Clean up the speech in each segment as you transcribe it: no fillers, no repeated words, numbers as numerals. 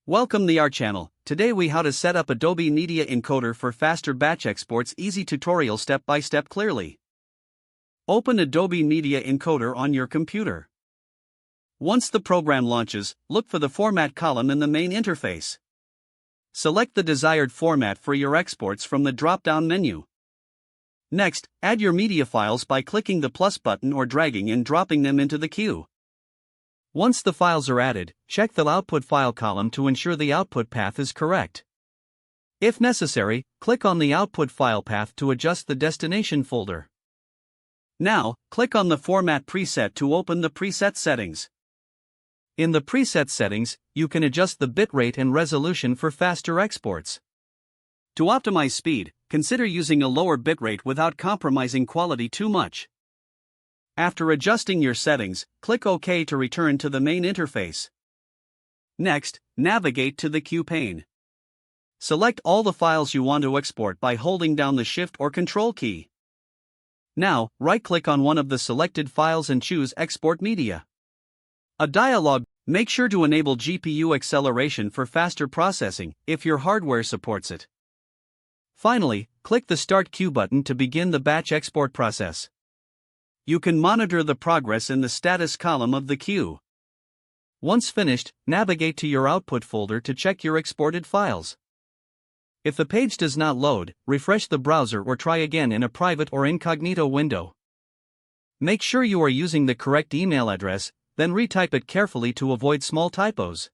Welcome to our channel. Today we how to set up Adobe Media Encoder for faster batch exports. Easy tutorial step by step clearly. Open Adobe Media Encoder on your computer. Once the program launches, look for the format column in the main interface. Select the desired format for your exports from the drop-down menu. Next, add your media files by clicking the plus button or dragging and dropping them into the queue. Once the files are added, check the output file column to ensure the output path is correct. If necessary, click on the output file path to adjust the destination folder. Now, click on the Format preset to open the preset settings. In the preset settings, you can adjust the bitrate and resolution for faster exports. To optimize speed, consider using a lower bitrate without compromising quality too much. After adjusting your settings, click OK to return to the main interface. Next, navigate to the queue pane. Select all the files you want to export by holding down the Shift or Control key. Now, right-click on one of the selected files and choose Export Media. A dialog. Make sure to enable GPU acceleration for faster processing, if your hardware supports it. Finally, click the Start Queue button to begin the batch export process. You can monitor the progress in the status column of the queue. Once finished, navigate to your output folder to check your exported files. If the page does not load, refresh the browser or try again in a private or incognito window. Make sure you are using the correct email address, then retype it carefully to avoid small typos.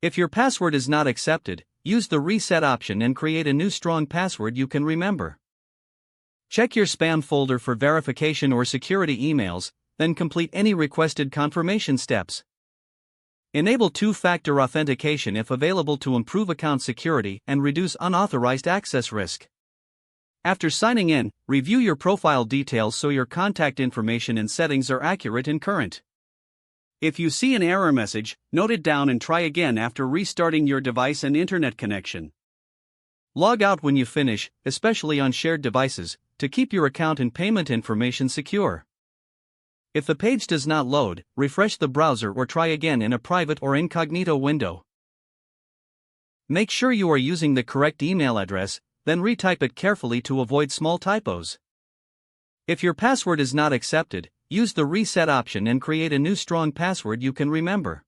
If your password is not accepted, use the reset option and create a new strong password you can remember. Check your spam folder for verification or security emails, then complete any requested confirmation steps. Enable two-factor authentication if available to improve account security and reduce unauthorized access risk. After signing in, review your profile details so your contact information and settings are accurate and current. If you see an error message, note it down and try again after restarting your device and internet connection. Log out when you finish, especially on shared devices, to keep your account and payment information secure. If the page does not load, refresh the browser or try again in a private or incognito window. Make sure you are using the correct email address, then retype it carefully to avoid small typos. If your password is not accepted, use the reset option and create a new strong password you can remember.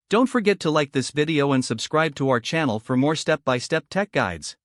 Don't forget to like this video and subscribe to our channel for more step-by-step tech guides.